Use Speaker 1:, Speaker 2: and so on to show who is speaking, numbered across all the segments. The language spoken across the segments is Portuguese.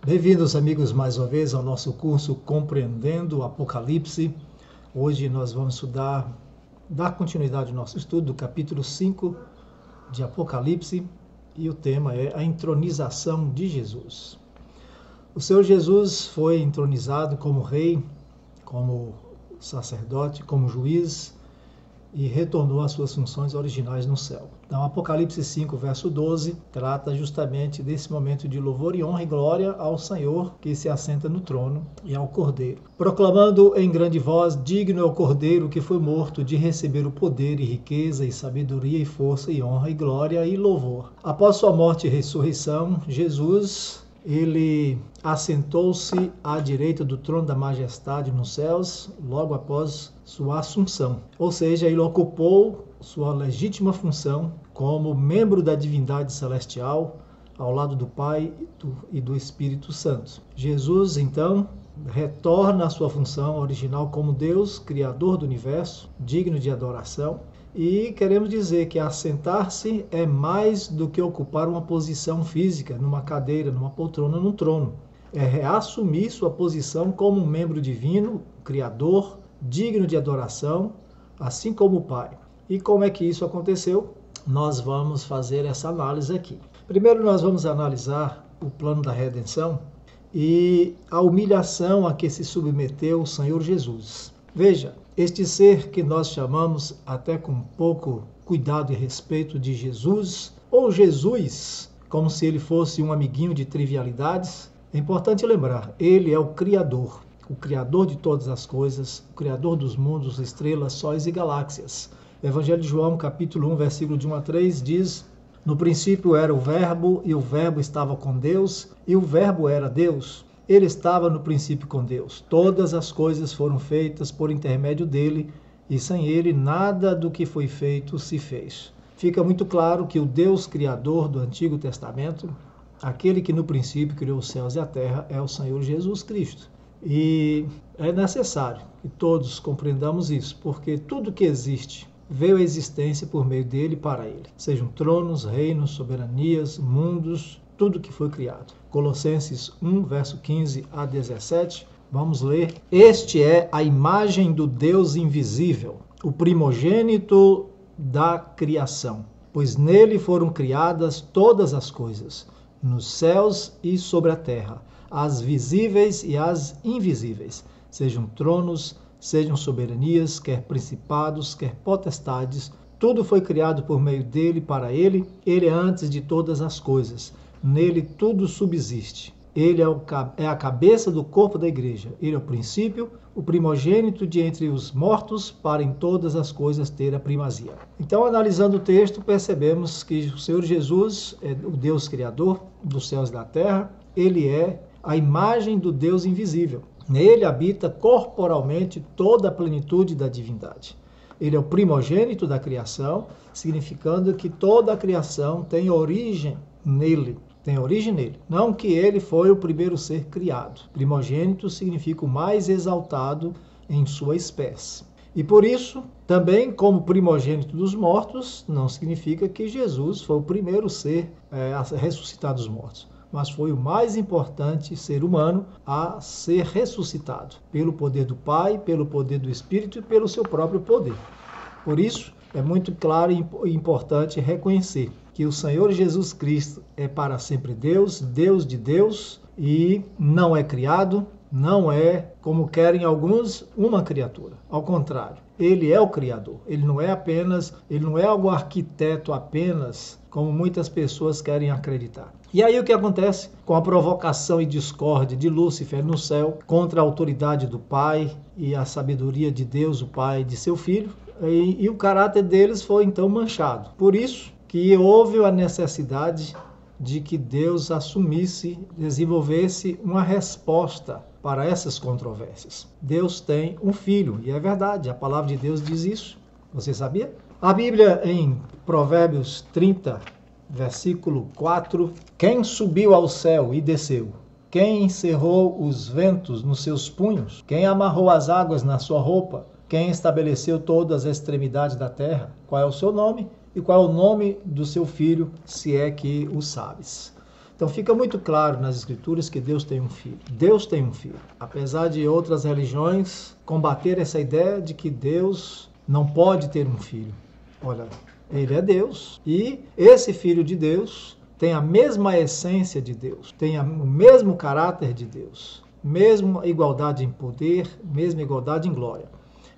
Speaker 1: Bem-vindos, amigos, mais uma vez ao nosso curso Compreendendo o Apocalipse. Hoje nós vamos dar continuidade ao nosso estudo do capítulo 5 de Apocalipse e o tema é a entronização de Jesus. O Senhor Jesus foi entronizado como rei, como sacerdote, como juiz e retornou às suas funções originais no céu. Então, Apocalipse 5, verso 12, trata justamente desse momento de louvor e honra e glória ao Senhor que se assenta no trono e ao Cordeiro. Proclamando em grande voz, digno é o Cordeiro que foi morto de receber o poder e riqueza e sabedoria e força e honra e glória e louvor. Após sua morte e ressurreição, Jesus, ele assentou-se à direita do trono da majestade nos céus, logo após sua assunção. Ou seja, ele ocupou sua legítima função como membro da divindade celestial, ao lado do Pai e do Espírito Santo. Jesus, então, retorna à sua função original como Deus, Criador do universo, digno de adoração. E queremos dizer que assentar-se é mais do que ocupar uma posição física, numa cadeira, numa poltrona, num trono. É reassumir sua posição como um membro divino, Criador, digno de adoração, assim como o Pai. E como é que isso aconteceu? Nós vamos fazer essa análise aqui. Primeiro nós vamos analisar o plano da redenção e a humilhação a que se submeteu o Senhor Jesus. Veja, este ser que nós chamamos, até com pouco cuidado e respeito, de Jesus, ou Jesus, como se ele fosse um amiguinho de trivialidades, é importante lembrar, ele é o Criador de todas as coisas, o Criador dos mundos, estrelas, sóis e galáxias. Evangelho de João, capítulo 1, versículo de 1 a 3, diz: no princípio era o Verbo, e o Verbo estava com Deus, e o Verbo era Deus. Ele estava no princípio com Deus. Todas as coisas foram feitas por intermédio dele, e sem ele nada do que foi feito se fez. Fica muito claro que o Deus Criador do Antigo Testamento, aquele que no princípio criou os céus e a terra, é o Senhor Jesus Cristo. E é necessário que todos compreendamos isso, porque tudo que existe veio à existência por meio dele e para ele. Sejam tronos, reinos, soberanias, mundos, tudo que foi criado. Colossenses 1, verso 15 a 17, vamos ler. Este é a imagem do Deus invisível, o primogênito da criação, pois nele foram criadas todas as coisas, nos céus e sobre a terra, as visíveis e as invisíveis, sejam tronos, sejam soberanias, quer principados, quer potestades, tudo foi criado por meio dele, para ele. Ele é antes de todas as coisas, nele tudo subsiste. Ele é a cabeça do corpo da igreja, ele é o princípio, o primogênito de entre os mortos, para em todas as coisas ter a primazia. Então, analisando o texto, percebemos que o Senhor Jesus é o Deus Criador dos céus e da terra, ele é a imagem do Deus invisível. Nele habita corporalmente toda a plenitude da divindade. Ele é o primogênito da criação, significando que toda a criação tem origem nele. Não que ele foi o primeiro ser criado. Primogênito significa o mais exaltado em sua espécie. E por isso, também como primogênito dos mortos, não significa que Jesus foi o primeiro ser a ressuscitar dos mortos, mas foi o mais importante ser humano a ser ressuscitado, pelo poder do Pai, pelo poder do Espírito e pelo seu próprio poder. Por isso, é muito claro e importante reconhecer que o Senhor Jesus Cristo é para sempre Deus, Deus de Deus, e não é criado, não é, como querem alguns, uma criatura. Ao contrário, ele é o Criador. Ele não é algo arquiteto apenas, como muitas pessoas querem acreditar. E aí o que acontece? Com a provocação e discórdia de Lúcifer no céu contra a autoridade do Pai e a sabedoria de Deus, o Pai, de seu Filho, e o caráter deles foi então manchado. Por isso que houve a necessidade de que Deus assumisse, desenvolvesse uma resposta para essas controvérsias. Deus tem um filho, e é verdade, a palavra de Deus diz isso. Você sabia? A Bíblia, em Provérbios 30, versículo 4, quem subiu ao céu e desceu? Quem encerrou os ventos nos seus punhos? Quem amarrou as águas na sua roupa? Quem estabeleceu todas as extremidades da terra? Qual é o seu nome? E qual é o nome do seu filho, se é que o sabes? Então fica muito claro nas Escrituras que Deus tem um filho. Deus tem um filho. Apesar de outras religiões combater essa ideia de que Deus não pode ter um filho. Olha, ele é Deus. E esse filho de Deus tem a mesma essência de Deus, tem o mesmo caráter de Deus, mesma igualdade em poder, mesma igualdade em glória.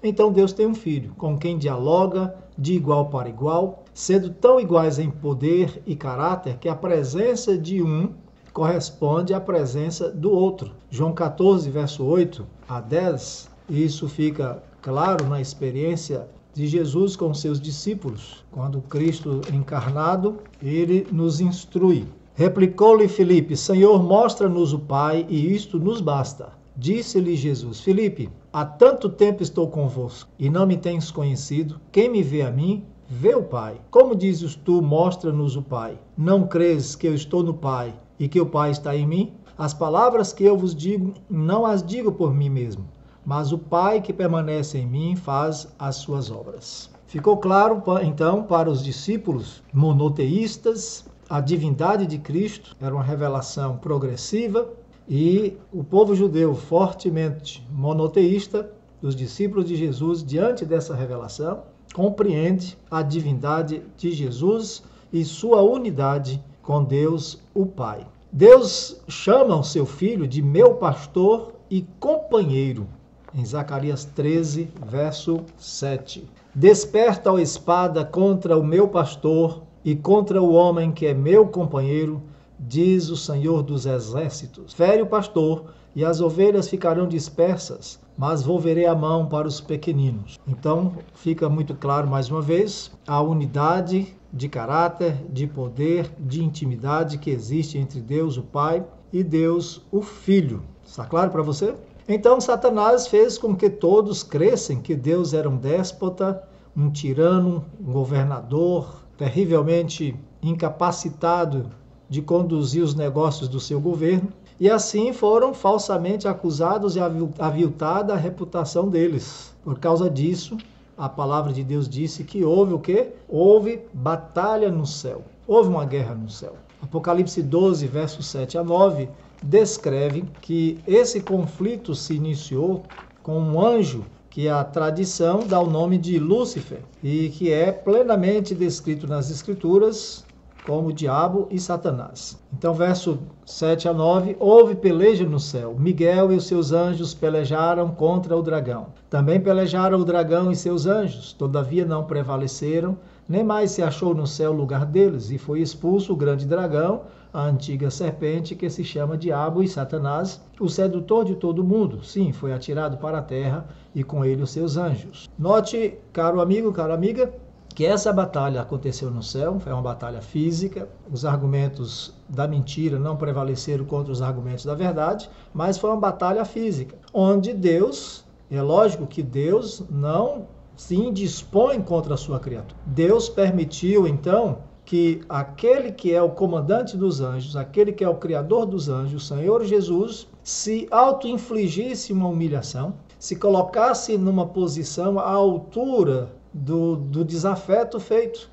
Speaker 1: Então Deus tem um filho, com quem dialoga de igual para igual, sendo tão iguais em poder e caráter que a presença de um corresponde à presença do outro. João 14, verso 8 a 10, isso fica claro na experiência de Jesus com seus discípulos. Quando Cristo encarnado, ele nos instrui. Replicou-lhe Filipe: Senhor, mostra-nos o Pai, e isto nos basta. Disse-lhe Jesus: Filipe, há tanto tempo estou convosco, e não me tens conhecido. Quem me vê a mim, vê o Pai. Como dizes tu, mostra-nos o Pai? Não crês que eu estou no Pai, e que o Pai está em mim? As palavras que eu vos digo, não as digo por mim mesmo, mas o Pai que permanece em mim faz as suas obras. Ficou claro, então, para os discípulos monoteístas, a divindade de Cristo era uma revelação progressiva, e o povo judeu fortemente monoteísta, os discípulos de Jesus, diante dessa revelação, compreende a divindade de Jesus e sua unidade com Deus, o Pai. Deus chama o seu filho de meu pastor e companheiro, em Zacarias 13, verso 7. Desperta, ó espada, contra o meu pastor e contra o homem que é meu companheiro, diz o Senhor dos Exércitos. Fere o pastor e as ovelhas ficarão dispersas, mas volverei a mão para os pequeninos. Então fica muito claro mais uma vez a unidade de caráter, de poder, de intimidade que existe entre Deus, o Pai, e Deus, o Filho. Está claro para você? Então Satanás fez com que todos crescem que Deus era um déspota, um tirano, um governador, terrivelmente incapacitado de conduzir os negócios do seu governo, e assim foram falsamente acusados e aviltada a reputação deles. Por causa disso, a palavra de Deus disse que houve o quê? Houve batalha no céu. Houve uma guerra no céu. Apocalipse 12, versos 7 a 9, descreve que esse conflito se iniciou com um anjo que a tradição dá o nome de Lúcifer e que é plenamente descrito nas Escrituras como o diabo e Satanás. Então, verso 7 a 9, houve peleja no céu. Miguel e os seus anjos pelejaram contra o dragão. Também pelejaram o dragão e seus anjos, todavia não prevaleceram, nem mais se achou no céu lugar deles, e foi expulso o grande dragão, a antiga serpente, que se chama Diabo e Satanás, o sedutor de todo mundo. Sim, foi atirado para a terra, e com ele os seus anjos. Note, caro amigo, cara amiga, que essa batalha aconteceu no céu, foi uma batalha física, os argumentos da mentira não prevaleceram contra os argumentos da verdade, mas foi uma batalha física, onde Deus, é lógico que Deus não se indispõe contra a sua criatura. Deus permitiu, então, que aquele que é o comandante dos anjos, aquele que é o criador dos anjos, o Senhor Jesus, se auto-infligisse uma humilhação, se colocasse numa posição à altura do desafeto feito.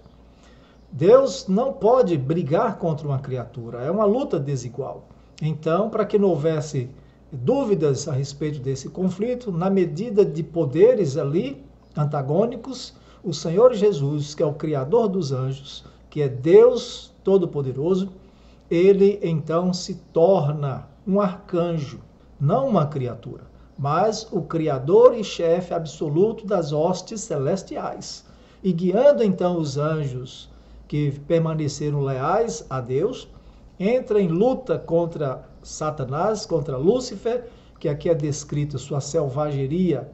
Speaker 1: Deus não pode brigar contra uma criatura, é uma luta desigual. Então, para que não houvesse dúvidas a respeito desse conflito, na medida de poderes ali antagônicos, o Senhor Jesus, que é o Criador dos anjos, que é Deus Todo-Poderoso, ele então se torna um arcanjo, não uma criatura, mas o Criador e chefe absoluto das hostes celestiais. E guiando então os anjos que permaneceram leais a Deus, entra em luta contra Satanás, contra Lúcifer, que aqui é descrita sua selvageria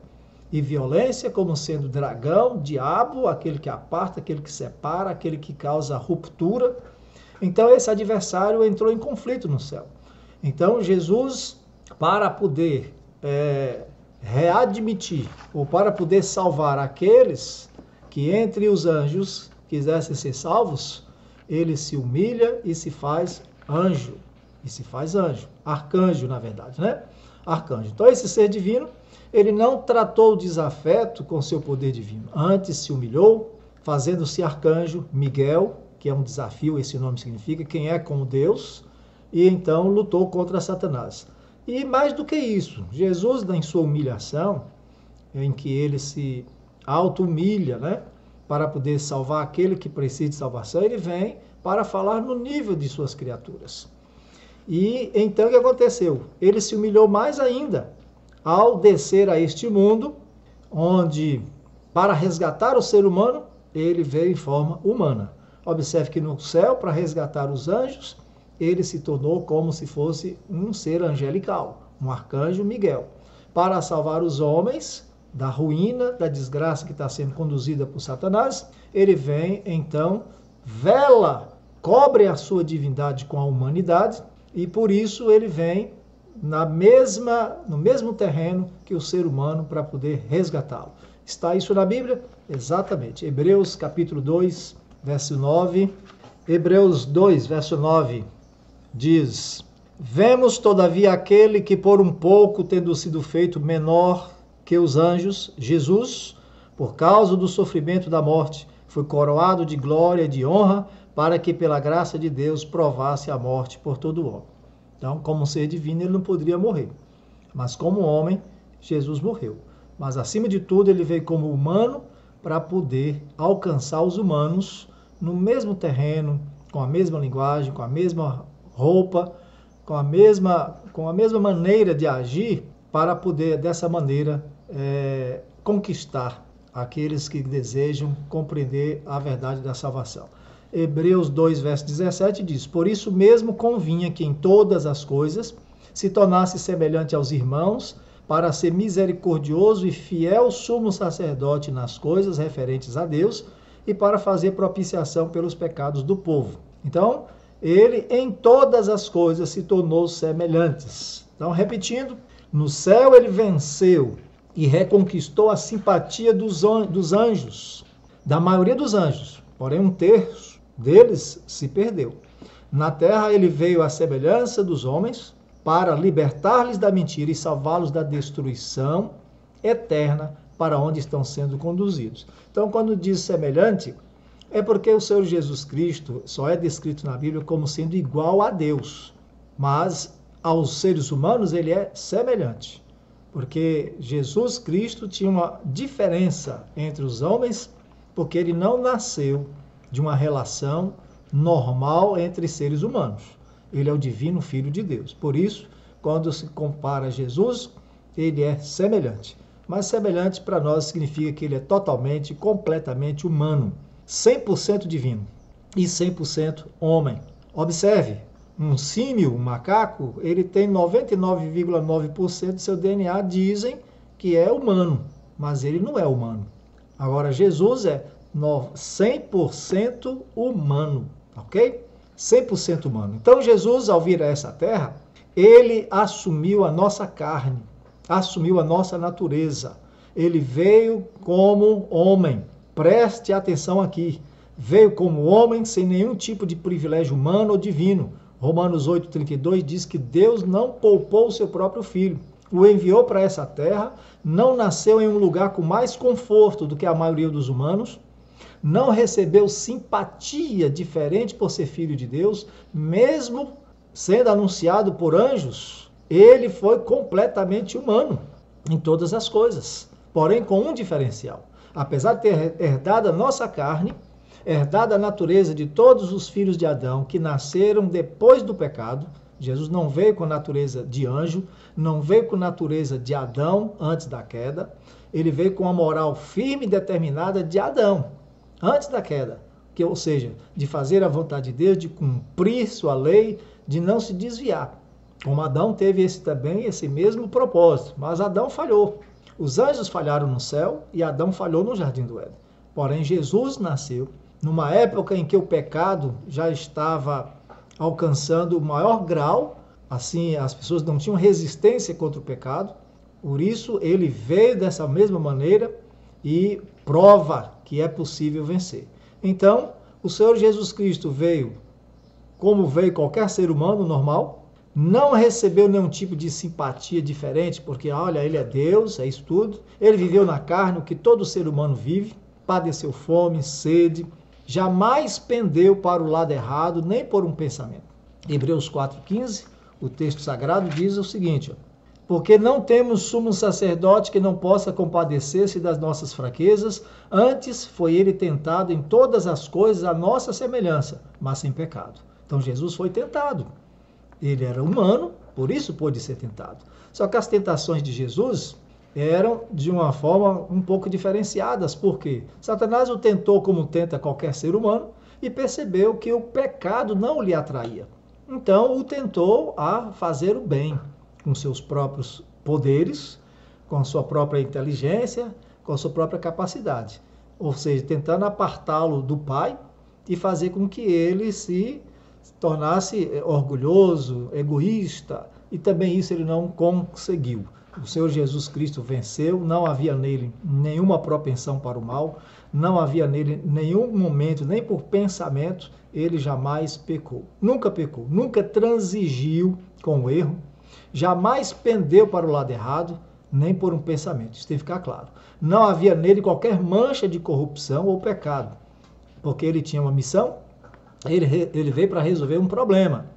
Speaker 1: e violência como sendo dragão, diabo, aquele que aparta, aquele que separa, aquele que causa ruptura. Então esse adversário entrou em conflito no céu. Então Jesus, para poder readmitir, ou para poder salvar aqueles que entre os anjos quisessem ser salvos, ele se humilha e se faz anjo. E se faz anjo, arcanjo na verdade, né? Arcanjo. Então esse ser divino, ele não tratou o desafeto com seu poder divino. Antes se humilhou, fazendo-se arcanjo. Miguel, que é um desafio, esse nome significa quem é como Deus, e então lutou contra Satanás. E mais do que isso, Jesus, em sua humilhação, em que ele se auto-humilha, né, para poder salvar aquele que precisa de salvação, ele vem para falar no nível de suas criaturas. E então o que aconteceu? Ele se humilhou mais ainda ao descer a este mundo, onde, para resgatar o ser humano, ele veio em forma humana. Observe que no céu, para resgatar os anjos, ele se tornou como se fosse um ser angelical, um arcanjo Miguel. Para salvar os homens da ruína, da desgraça que está sendo conduzida por Satanás, ele vem, então, cobre a sua divindade com a humanidade, e por isso ele vem no mesmo terreno que o ser humano para poder resgatá-lo. Está isso na Bíblia? Exatamente. Hebreus capítulo 2, verso 9. Hebreus 2, verso 9 diz: Vemos, todavia, aquele que por um pouco, tendo sido feito menor que os anjos, Jesus, por causa do sofrimento da morte, foi coroado de glória e de honra, para que pela graça de Deus provasse a morte por todo o homem. Então, como ser divino, ele não poderia morrer. Mas como homem, Jesus morreu. Mas acima de tudo, ele veio como humano para poder alcançar os humanos no mesmo terreno, com a mesma linguagem, com a mesma roupa, com a mesma maneira de agir, para poder, dessa maneira, conquistar aqueles que desejam compreender a verdade da salvação. Hebreus 2, verso 17 diz: Por isso mesmo convinha que em todas as coisas se tornasse semelhante aos irmãos, para ser misericordioso e fiel sumo sacerdote nas coisas referentes a Deus e para fazer propiciação pelos pecados do povo. Então, ele em todas as coisas se tornou semelhantes. Então, repetindo, no céu ele venceu e reconquistou a simpatia dos anjos, da maioria dos anjos, porém um terço deles se perdeu. Na terra ele veio à semelhança dos homens para libertar-lhes da mentira e salvá-los da destruição eterna para onde estão sendo conduzidos. Então, quando diz semelhante, é porque o Senhor Jesus Cristo só é descrito na Bíblia como sendo igual a Deus, mas aos seres humanos ele é semelhante, porque Jesus Cristo tinha uma diferença entre os homens, porque ele não nasceu de uma relação normal entre seres humanos. Ele é o divino Filho de Deus. Por isso, quando se compara a Jesus, ele é semelhante. Mas semelhante para nós significa que ele é totalmente, completamente humano, 100% divino e 100% homem. Observe, um símio, um macaco, ele tem 99,9% de seu DNA, dizem que é humano, mas ele não é humano. Agora, Jesus é 100% humano, ok? 100% humano. Então, Jesus, ao vir a essa terra, ele assumiu a nossa carne, assumiu a nossa natureza. Ele veio como homem. Preste atenção aqui. Veio como homem sem nenhum tipo de privilégio humano ou divino. Romanos 8,32 diz que Deus não poupou o seu próprio filho. O enviou para essa terra, não nasceu em um lugar com mais conforto do que a maioria dos humanos, não recebeu simpatia diferente por ser filho de Deus, mesmo sendo anunciado por anjos, ele foi completamente humano em todas as coisas, porém com um diferencial. Apesar de ter herdado a nossa carne, herdado a natureza de todos os filhos de Adão que nasceram depois do pecado, Jesus não veio com a natureza de anjo, não veio com a natureza de Adão antes da queda, ele veio com a moral firme e determinada de Adão, antes da queda, ou seja, de fazer a vontade de Deus, de cumprir sua lei, de não se desviar. Como Adão teve também esse mesmo propósito, mas Adão falhou. Os anjos falharam no céu e Adão falhou no jardim do Éden. Porém, Jesus nasceu numa época em que o pecado já estava alcançando o maior grau, assim as pessoas não tinham resistência contra o pecado, por isso ele veio dessa mesma maneira e prova que é possível vencer. Então, o Senhor Jesus Cristo veio como veio qualquer ser humano normal, não recebeu nenhum tipo de simpatia diferente, porque, olha, ele é Deus, é isso tudo. Ele viveu na carne, o que todo ser humano vive, padeceu fome, sede, jamais pendeu para o lado errado, nem por um pensamento. Hebreus 4,15, o texto sagrado diz o seguinte: ó, porque não temos sumo sacerdote que não possa compadecer-se das nossas fraquezas, antes foi ele tentado em todas as coisas à nossa semelhança, mas sem pecado. Então Jesus foi tentado. Ele era humano, por isso pôde ser tentado. Só que as tentações de Jesus eram de uma forma um pouco diferenciadas, porque Satanás o tentou como tenta qualquer ser humano e percebeu que o pecado não lhe atraía. Então o tentou a fazer o bem, com seus próprios poderes, com sua própria inteligência, com sua própria capacidade. Ou seja, tentando apartá-lo do Pai e fazer com que ele se tornasse orgulhoso, egoísta, e também isso ele não conseguiu. O Senhor Jesus Cristo venceu, não havia nele nenhuma propensão para o mal, não havia nele nenhum momento, nem por pensamento, ele jamais pecou. Nunca pecou, nunca transigiu com o erro, jamais pendeu para o lado errado, nem por um pensamento. Isso tem que ficar claro. Não havia nele qualquer mancha de corrupção ou pecado, porque ele tinha uma missão, ele veio para resolver um problema,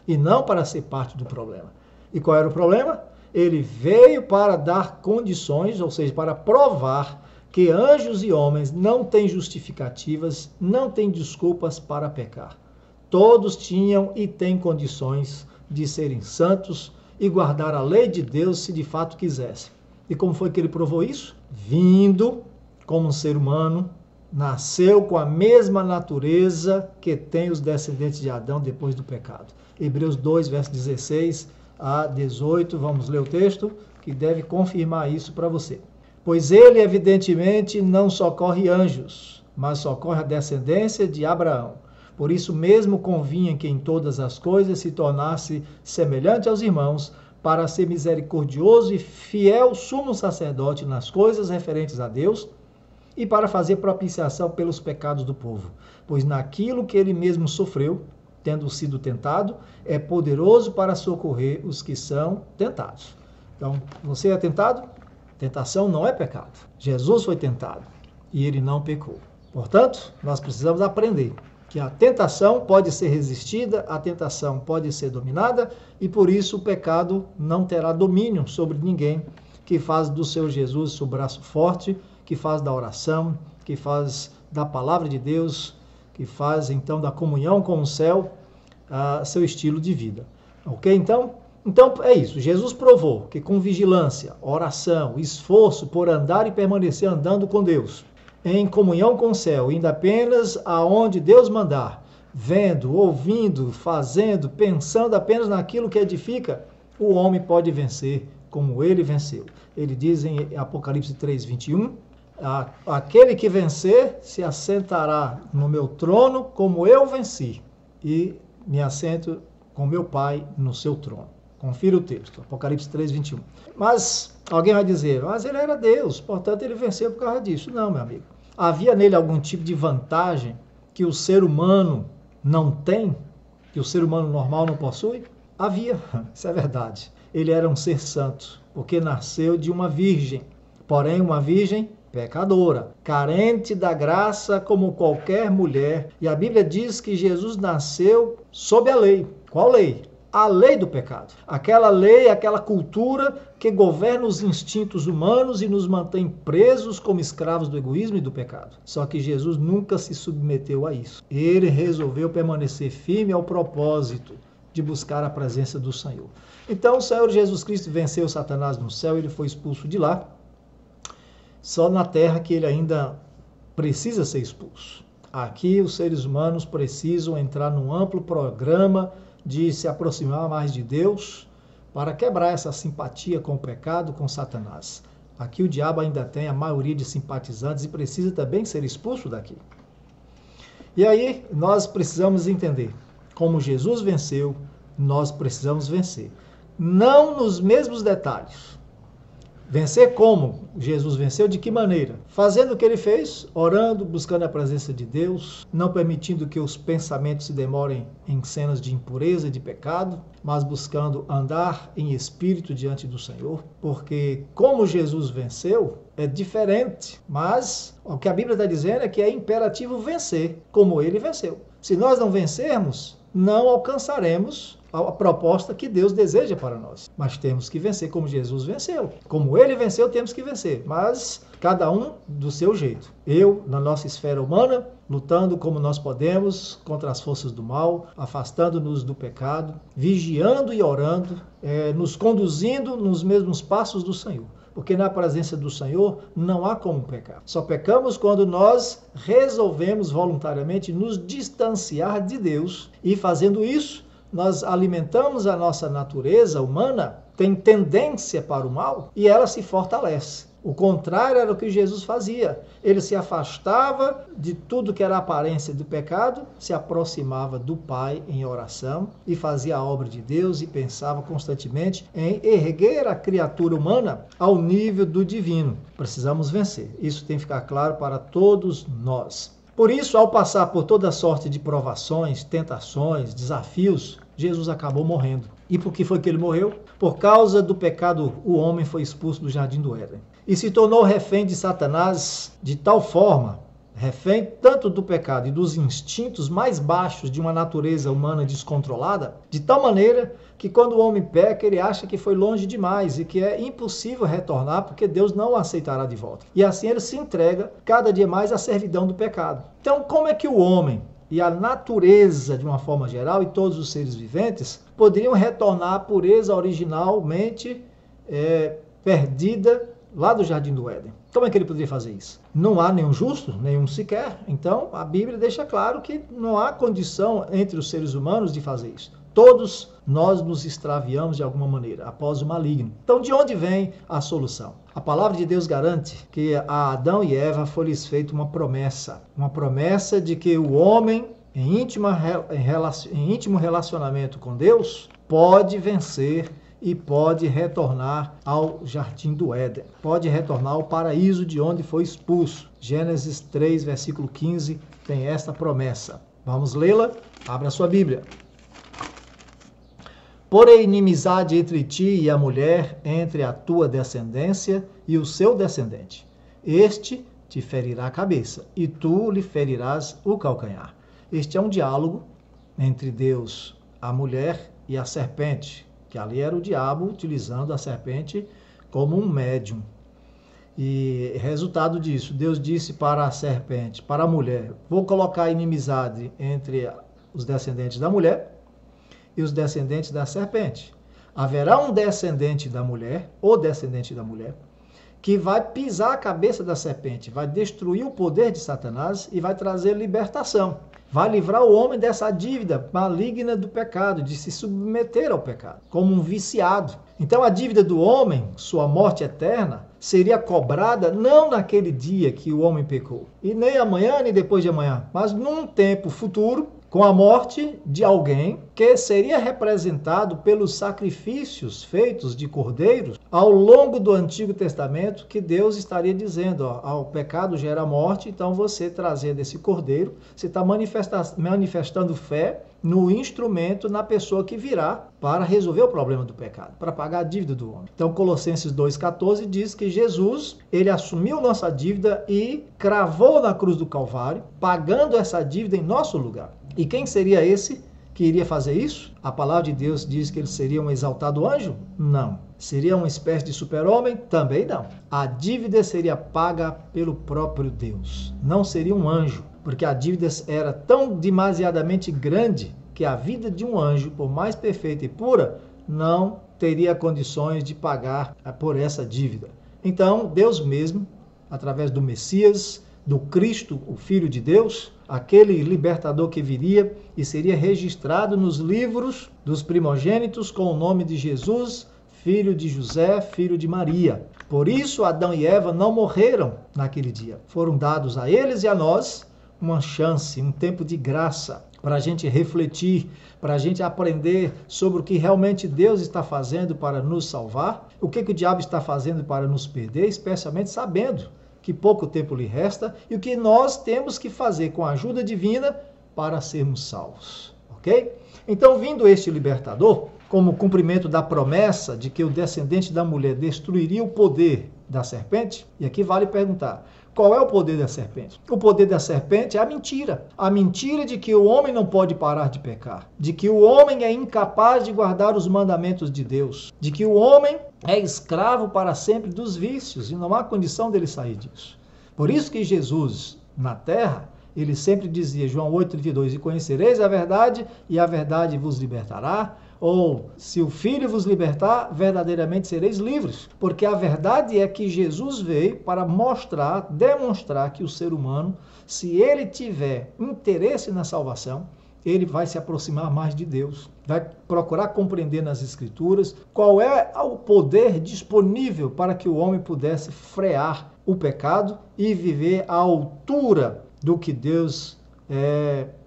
Speaker 1: e não para ser parte do problema. E qual era o problema? Ele veio para dar condições, ou seja, para provar que anjos e homens não têm justificativas, não têm desculpas para pecar. Todos tinham e têm condições de serem santos e guardar a lei de Deus se de fato quisessem. E como foi que ele provou isso? Vindo como um ser humano, nasceu com a mesma natureza que tem os descendentes de Adão depois do pecado. Hebreus 2, verso 16 a 18, vamos ler o texto, que deve confirmar isso para você. Pois ele, evidentemente, não socorre anjos, mas socorre a descendência de Abraão. Por isso mesmo convinha que em todas as coisas se tornasse semelhante aos irmãos, para ser misericordioso e fiel sumo sacerdote nas coisas referentes a Deus, e para fazer propiciação pelos pecados do povo. Pois naquilo que ele mesmo sofreu, tendo sido tentado, é poderoso para socorrer os que são tentados. Então, você é tentado? Tentação não é pecado. Jesus foi tentado e ele não pecou. Portanto, nós precisamos aprender que a tentação pode ser resistida, a tentação pode ser dominada e por isso o pecado não terá domínio sobre ninguém que faz do seu Jesus o braço forte, que faz da oração, que faz da palavra de Deus, que faz então da comunhão com o céu seu estilo de vida. Ok? Então é isso. Jesus provou que com vigilância, oração, esforço por andar e permanecer andando com Deus, em comunhão com o céu, indo apenas aonde Deus mandar, vendo, ouvindo, fazendo, pensando apenas naquilo que edifica, o homem pode vencer como ele venceu. Ele diz em Apocalipse 3:21, aquele que vencer se assentará no meu trono como eu venci e me assento com meu Pai no seu trono. Confira o texto, Apocalipse 3:21. Mas alguém vai dizer, mas ele era Deus, portanto ele venceu por causa disso. Não, meu amigo. Havia nele algum tipo de vantagem que o ser humano não tem, que o ser humano normal não possui? Havia, isso é verdade. Ele era um ser santo, porque nasceu de uma virgem, porém uma virgem pecadora, carente da graça como qualquer mulher. E a Bíblia diz que Jesus nasceu sob a lei. Qual lei? A lei do pecado. Aquela lei, aquela cultura que governa os instintos humanos e nos mantém presos como escravos do egoísmo e do pecado. Só que Jesus nunca se submeteu a isso. Ele resolveu permanecer firme ao propósito de buscar a presença do Senhor. Então o Senhor Jesus Cristo venceu Satanás no céu, ele foi expulso de lá. Só na terra que ele ainda precisa ser expulso. Aqui os seres humanos precisam entrar num amplo programa de se aproximar mais de Deus para quebrar essa simpatia com o pecado, com Satanás. Aqui o diabo ainda tem a maioria de simpatizantes e precisa também ser expulso daqui. E aí nós precisamos entender, como Jesus venceu, nós precisamos vencer. Não nos mesmos detalhes. Vencer como Jesus venceu? De que maneira? Fazendo o que ele fez, orando, buscando a presença de Deus, não permitindo que os pensamentos se demorem em cenas de impureza e de pecado, mas buscando andar em espírito diante do Senhor, porque como Jesus venceu, é diferente, mas o que a Bíblia está dizendo é que é imperativo vencer, como ele venceu. Se nós não vencermos, não alcançaremos a proposta que Deus deseja para nós. Mas temos que vencer como Jesus venceu. Como ele venceu, temos que vencer. Mas cada um do seu jeito. Eu, na nossa esfera humana, lutando como nós podemos contra as forças do mal, afastando-nos do pecado, vigiando e orando, nos conduzindo nos mesmos passos do Senhor. Porque na presença do Senhor não há como pecar. Só pecamos quando nós resolvemos voluntariamente nos distanciar de Deus. E fazendo isso, nós alimentamos a nossa natureza humana, tem tendência para o mal, e ela se fortalece. O contrário era o que Jesus fazia. Ele se afastava de tudo que era aparência do pecado, se aproximava do Pai em oração e fazia a obra de Deus e pensava constantemente em erguer a criatura humana ao nível do divino. Precisamos vencer. Isso tem que ficar claro para todos nós. Por isso, ao passar por toda sorte de provações, tentações, desafios, Jesus acabou morrendo. E por que foi que ele morreu? Por causa do pecado, o homem foi expulso do jardim do Éden. E se tornou refém de Satanás de tal forma, refém tanto do pecado e dos instintos mais baixos de uma natureza humana descontrolada, de tal maneira que quando o homem peca, ele acha que foi longe demais e que é impossível retornar porque Deus não o aceitará de volta. E assim ele se entrega cada dia mais à servidão do pecado. Então, como é que o homem e a natureza, de uma forma geral, e todos os seres viventes, poderiam retornar à pureza originalmente perdida lá do Jardim do Éden? Como é que ele poderia fazer isso? Não há nenhum justo, nenhum sequer. Então, a Bíblia deixa claro que não há condição entre os seres humanos de fazer isso. Todos nós nos extraviamos de alguma maneira, após o maligno. Então, de onde vem a solução? A palavra de Deus garante que a Adão e Eva foi-lhes feita uma promessa de que o homem, em íntimo relacionamento com Deus, pode vencer e pode retornar ao jardim do Éden, pode retornar ao paraíso de onde foi expulso. Gênesis 3, versículo 15, tem esta promessa. Vamos lê-la? Abra sua Bíblia. Porém, inimizade entre ti e a mulher, entre a tua descendência e o seu descendente. Este te ferirá a cabeça, e tu lhe ferirás o calcanhar. Este é um diálogo entre Deus, a mulher e a serpente, que ali era o diabo utilizando a serpente como um médium. E resultado disso, Deus disse para a serpente, para a mulher, vou colocar inimizade entre os descendentes da mulher e os descendentes da serpente. Haverá um descendente da mulher, ou descendente da mulher, que vai pisar a cabeça da serpente, vai destruir o poder de Satanás e vai trazer libertação. Vai livrar o homem dessa dívida maligna do pecado, de se submeter ao pecado, como um viciado. Então a dívida do homem, sua morte eterna, seria cobrada não naquele dia que o homem pecou, e nem amanhã, nem depois de amanhã, mas num tempo futuro, com a morte de alguém que seria representado pelos sacrifícios feitos de cordeiros ao longo do Antigo Testamento, que Deus estaria dizendo, o pecado gera morte, então você trazendo esse cordeiro, você está manifestando fé no instrumento, na pessoa que virá para resolver o problema do pecado, para pagar a dívida do homem. Então, Colossenses 2,14 diz que Jesus, ele assumiu nossa dívida e cravou na cruz do Calvário, pagando essa dívida em nosso lugar. E quem seria esse que iria fazer isso? A palavra de Deus diz que ele seria um exaltado anjo? Não. Seria uma espécie de super-homem? Também não. A dívida seria paga pelo próprio Deus. Não seria um anjo, porque a dívida era tão demasiadamente grande que a vida de um anjo, por mais perfeita e pura, não teria condições de pagar por essa dívida. Então, Deus mesmo, através do Messias, do Cristo, o Filho de Deus, aquele libertador que viria e seria registrado nos livros dos primogênitos com o nome de Jesus, filho de José, filho de Maria. Por isso, Adão e Eva não morreram naquele dia. Foram dados a eles e a nós uma chance, um tempo de graça, para a gente refletir, para a gente aprender sobre o que realmente Deus está fazendo para nos salvar, o que o diabo está fazendo para nos perder, especialmente sabendo que pouco tempo lhe resta e o que nós temos que fazer com a ajuda divina para sermos salvos, ok? Então, vindo este libertador, como cumprimento da promessa de que o descendente da mulher destruiria o poder da serpente? E aqui vale perguntar, qual é o poder da serpente? O poder da serpente é a mentira. A mentira de que o homem não pode parar de pecar, de que o homem é incapaz de guardar os mandamentos de Deus, de que o homem é escravo para sempre dos vícios e não há condição dele sair disso. Por isso que Jesus, na terra, ele sempre dizia, João 8,32, e conhecereis a verdade, e a verdade vos libertará. Ou, se o Filho vos libertar, verdadeiramente sereis livres. Porque a verdade é que Jesus veio para mostrar, demonstrar que o ser humano, se ele tiver interesse na salvação, ele vai se aproximar mais de Deus. Vai procurar compreender nas Escrituras qual é o poder disponível para que o homem pudesse frear o pecado e viver à altura do que Deus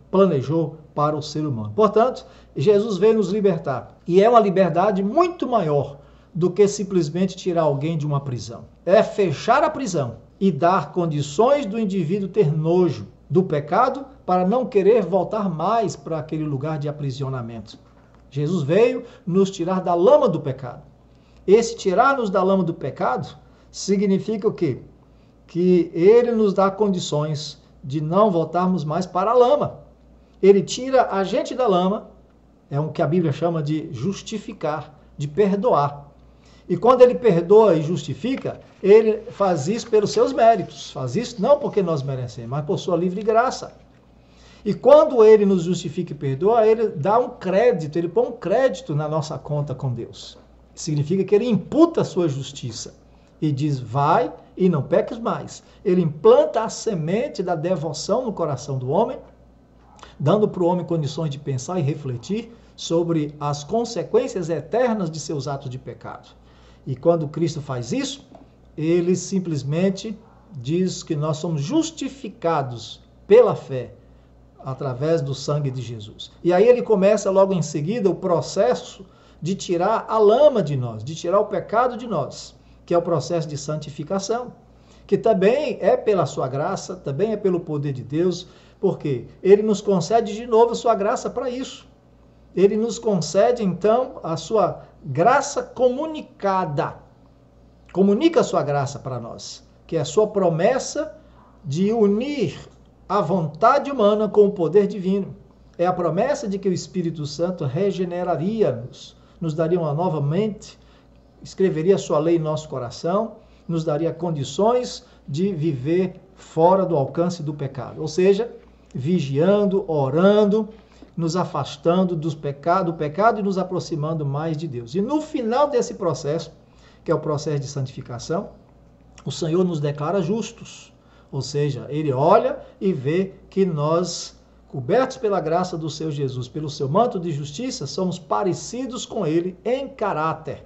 Speaker 1: planejou para o ser humano. Portanto, Jesus veio nos libertar. E é uma liberdade muito maior do que simplesmente tirar alguém de uma prisão. É fechar a prisão e dar condições do indivíduo ter nojo do pecado para não querer voltar mais para aquele lugar de aprisionamento. Jesus veio nos tirar da lama do pecado. Esse tirar-nos da lama do pecado significa o quê? Que ele nos dá condições de não voltarmos mais para a lama. Ele tira a gente da lama, é o que a Bíblia chama de justificar, de perdoar. E quando ele perdoa e justifica, ele faz isso pelos seus méritos. Faz isso não porque nós merecemos, mas por sua livre graça. E quando ele nos justifica e perdoa, ele dá um crédito, ele põe um crédito na nossa conta com Deus. Significa que ele imputa a sua justiça e diz, vai e não peques mais. Ele implanta a semente da devoção no coração do homem, dando para o homem condições de pensar e refletir sobre as consequências eternas de seus atos de pecado. E quando Cristo faz isso, ele simplesmente diz que nós somos justificados pela fé, através do sangue de Jesus. E aí ele começa logo em seguida o processo de tirar a lama de nós, de tirar o pecado de nós, que é o processo de santificação, que também é pela sua graça, também é pelo poder de Deus, porque ele nos concede de novo a sua graça para isso. Ele nos concede, então, a sua graça comunicada. Comunica a sua graça para nós, que é a sua promessa de unir a vontade humana com o poder divino. É a promessa de que o Espírito Santo regeneraria-nos, nos daria uma nova mente, escreveria a sua lei em nosso coração, nos daria condições de viver fora do alcance do pecado. Ou seja, vigiando, orando, nos afastando do pecado e nos aproximando mais de Deus. E no final desse processo, que é o processo de santificação, o Senhor nos declara justos. Ou seja, ele olha e vê que nós, cobertos pela graça do seu Jesus, pelo seu manto de justiça, somos parecidos com ele em caráter.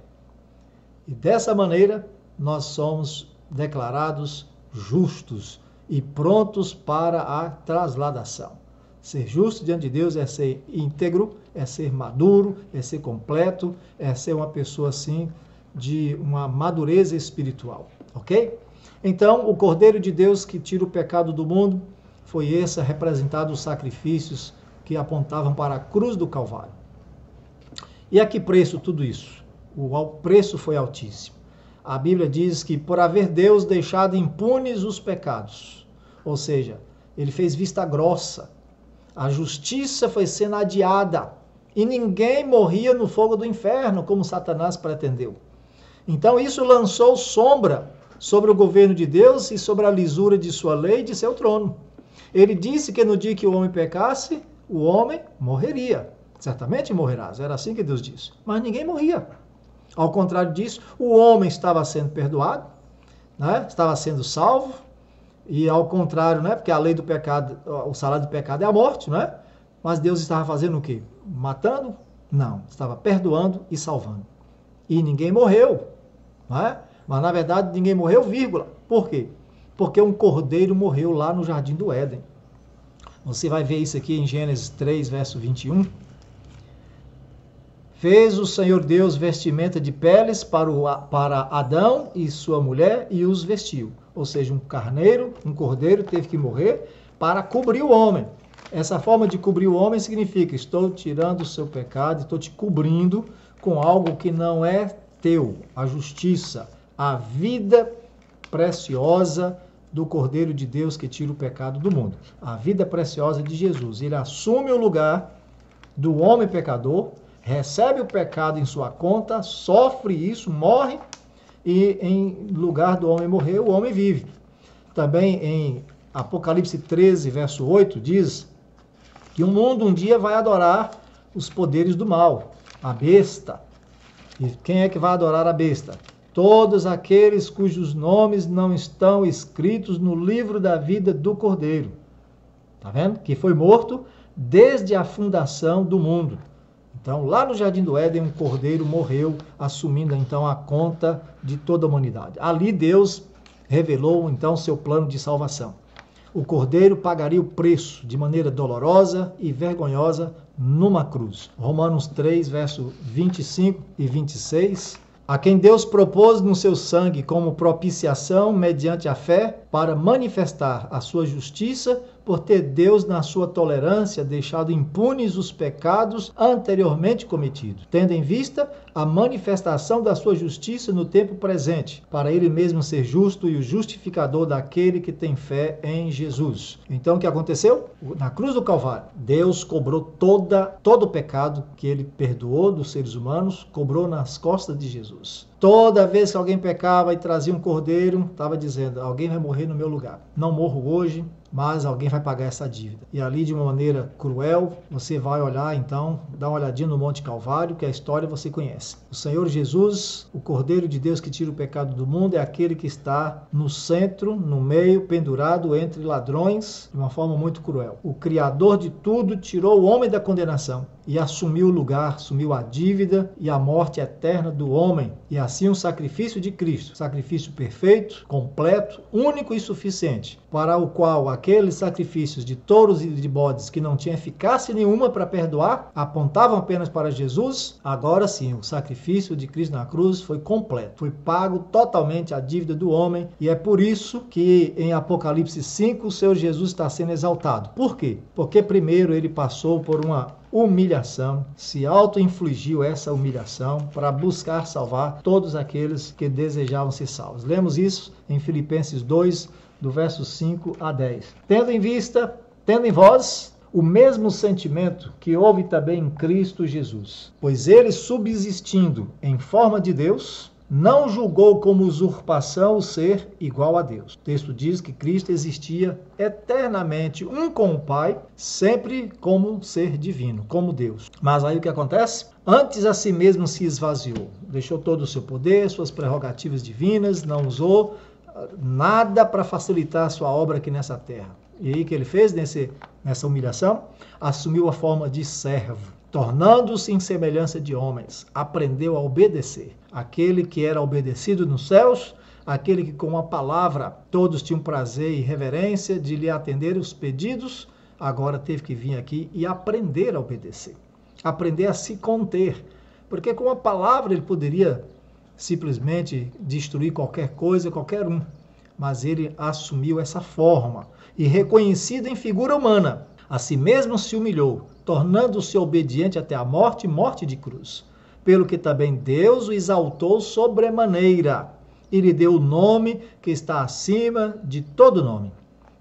Speaker 1: E dessa maneira, nós somos declarados justos e prontos para a trasladação. Ser justo diante de Deus é ser íntegro, é ser maduro, é ser completo, é ser uma pessoa assim de uma madureza espiritual, ok? Então, o Cordeiro de Deus que tira o pecado do mundo foi esse representado os sacrifícios que apontavam para a cruz do Calvário. E a que preço tudo isso? O preço foi altíssimo. A Bíblia diz que por haver Deus deixado impunes os pecados, ou seja, ele fez vista grossa, a justiça foi sendo adiada e ninguém morria no fogo do inferno como Satanás pretendeu. Então isso lançou sombra sobre o governo de Deus e sobre a lisura de sua lei e de seu trono. Ele disse que no dia que o homem pecasse, o homem morreria. Certamente morrerás, era assim que Deus disse. Mas ninguém morria. Ao contrário disso, o homem estava sendo perdoado, né? Estava sendo salvo, e ao contrário, né? Porque a lei do pecado, o salário do pecado é a morte, né? Mas Deus estava fazendo o quê? Matando? Não, estava perdoando e salvando. E ninguém morreu, né? Mas na verdade ninguém morreu, vírgula. Por quê? Porque um cordeiro morreu lá no Jardim do Éden. Você vai ver isso aqui em Gênesis 3, verso 21. Fez o Senhor Deus vestimenta de peles para Adão e sua mulher e os vestiu. Ou seja, um cordeiro teve que morrer para cobrir o homem. Essa forma de cobrir o homem significa, estou tirando o seu pecado, estou te cobrindo com algo que não é teu, a justiça, a vida preciosa do Cordeiro de Deus que tira o pecado do mundo. A vida preciosa de Jesus. Ele assume o lugar do homem pecador, recebe o pecado em sua conta, sofre isso, morre, e em lugar do homem morrer, o homem vive. Também em Apocalipse 13, verso 8, diz que o mundo um dia vai adorar os poderes do mal, a besta. E quem é que vai adorar a besta? Todos aqueles cujos nomes não estão escritos no livro da vida do Cordeiro. Tá vendo? Que foi morto desde a fundação do mundo. Então, lá no Jardim do Éden, um cordeiro morreu, assumindo então a conta de toda a humanidade. Ali Deus revelou então seu plano de salvação. O cordeiro pagaria o preço de maneira dolorosa e vergonhosa numa cruz. Romanos 3, verso 25 e 26. A quem Deus propôs no seu sangue como propiciação mediante a fé para manifestar a sua justiça, por ter Deus, na sua tolerância, deixado impunes os pecados anteriormente cometidos, tendo em vista a manifestação da sua justiça no tempo presente, para ele mesmo ser justo e o justificador daquele que tem fé em Jesus. Então, o que aconteceu? Na cruz do Calvário, Deus cobrou todo o pecado que ele perdoou dos seres humanos, cobrou nas costas de Jesus. Toda vez que alguém pecava e trazia um cordeiro, estava dizendo, alguém vai morrer no meu lugar. Não morro hoje, mas alguém vai pagar essa dívida. E ali, de uma maneira cruel, você vai olhar, então, dá uma olhadinha no Monte Calvário, que a história você conhece. O Senhor Jesus, o Cordeiro de Deus que tira o pecado do mundo, é aquele que está no centro, no meio, pendurado entre ladrões, de uma forma muito cruel. O Criador de tudo tirou o homem da condenação e assumiu o lugar, assumiu a dívida e a morte eterna do homem. E assim o sacrifício de Cristo, sacrifício perfeito, completo, único e suficiente, para o qual aqueles sacrifícios de touros e de bodes que não tinham eficácia nenhuma para perdoar, apontavam apenas para Jesus. Agora sim, o sacrifício de Cristo na cruz foi completo, foi pago totalmente a dívida do homem, e é por isso que em Apocalipse 5 o Senhor Jesus está sendo exaltado. Por quê? Porque primeiro ele passou por uma humilhação, se auto-infligiu essa humilhação para buscar salvar todos aqueles que desejavam ser salvos. Lemos isso em Filipenses 2, do verso 5 a 10. Tendo em vós o mesmo sentimento que houve também em Cristo Jesus, pois ele, subsistindo em forma de Deus, não julgou como usurpação o ser igual a Deus. O texto diz que Cristo existia eternamente um com o Pai, sempre como ser divino, como Deus. Mas aí o que acontece? Antes a si mesmo se esvaziou, deixou todo o seu poder, suas prerrogativas divinas, não usou nada para facilitar a sua obra aqui nessa terra. E aí o que ele fez nessa humilhação? Assumiu a forma de servo, tornando-se em semelhança de homens, aprendeu a obedecer. Aquele que era obedecido nos céus, aquele que com a palavra todos tinham prazer e reverência de lhe atender os pedidos, agora teve que vir aqui e aprender a obedecer, aprender a se conter, porque com a palavra ele poderia simplesmente destruir qualquer coisa, qualquer um, mas ele assumiu essa forma e, reconhecido em figura humana, a si mesmo se humilhou, tornando-se obediente até a morte, morte de cruz. Pelo que também Deus o exaltou sobremaneira e lhe deu o nome que está acima de todo nome.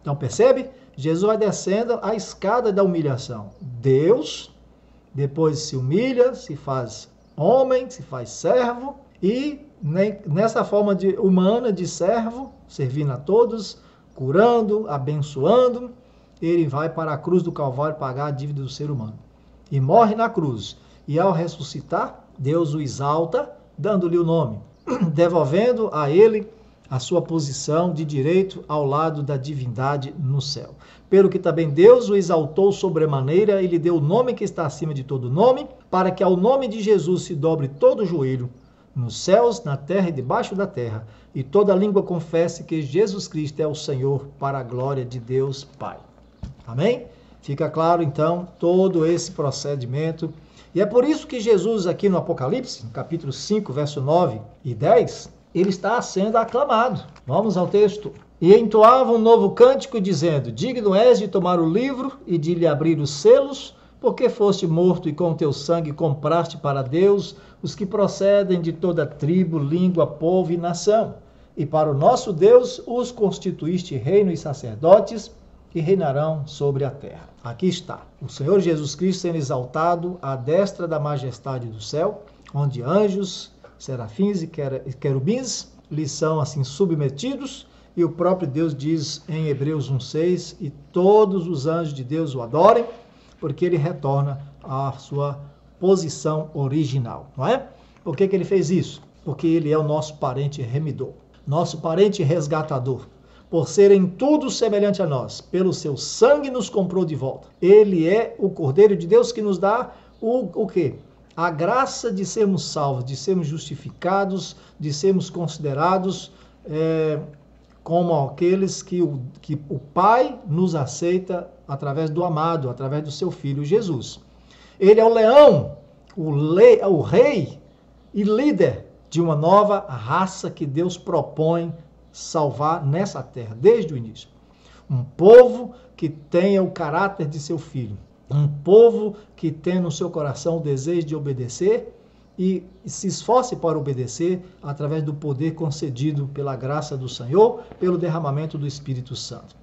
Speaker 1: Então percebe? Jesus vai descendo a escada da humilhação. Deus, depois se humilha, se faz homem, se faz servo, e nessa forma humana de servo, servindo a todos, curando, abençoando, ele vai para a cruz do Calvário pagar a dívida do ser humano. E morre na cruz. E ao ressuscitar, Deus o exalta, dando-lhe o nome, devolvendo a ele a sua posição de direito ao lado da divindade no céu. Pelo que também Deus o exaltou sobremaneira e lhe deu o nome que está acima de todo nome, para que ao nome de Jesus se dobre todo o joelho, nos céus, na terra e debaixo da terra, e toda língua confesse que Jesus Cristo é o Senhor, para a glória de Deus Pai. Amém? Fica claro, então, todo esse procedimento. E é por isso que Jesus, aqui no Apocalipse, capítulo 5, verso 9 e 10, ele está sendo aclamado. Vamos ao texto. E entoava um novo cântico, dizendo: digno és de tomar o livro e de lhe abrir os selos, porque foste morto e com teu sangue compraste para Deus os que procedem de toda tribo, língua, povo e nação. E para o nosso Deus os constituíste reino e sacerdotes, que reinarão sobre a terra. Aqui está, o Senhor Jesus Cristo sendo exaltado à destra da majestade do céu, onde anjos, serafins e querubins lhe são assim submetidos, e o próprio Deus diz em Hebreus 1,6, e todos os anjos de Deus o adorem, porque ele retorna à sua posição original, não é? Por que ele fez isso? Porque ele é o nosso parente remidor, nosso parente resgatador. Por ser em tudo semelhante a nós, pelo seu sangue nos comprou de volta. Ele é o Cordeiro de Deus que nos dá o quê? A graça de sermos salvos, de sermos justificados, de sermos considerados como aqueles que o Pai nos aceita através do amado, através do seu Filho Jesus. Ele é o leão, o rei e líder de uma nova raça que Deus propõe salvar nessa terra, desde o início. Um povo que tenha o caráter de seu filho. Um povo que tenha no seu coração o desejo de obedecer e se esforce para obedecer através do poder concedido pela graça do Senhor, pelo derramamento do Espírito Santo.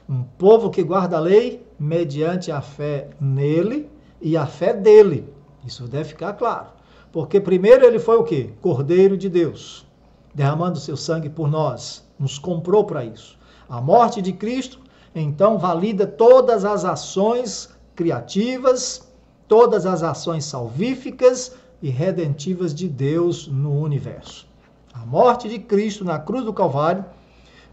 Speaker 1: Um povo que guarda a lei mediante a fé nele e a fé dele. Isso deve ficar claro. Porque primeiro ele foi o quê? Cordeiro de Deus, derramando seu sangue por nós, nos comprou para isso. A morte de Cristo, então, valida todas as ações criativas, todas as ações salvíficas e redentivas de Deus no universo. A morte de Cristo na cruz do Calvário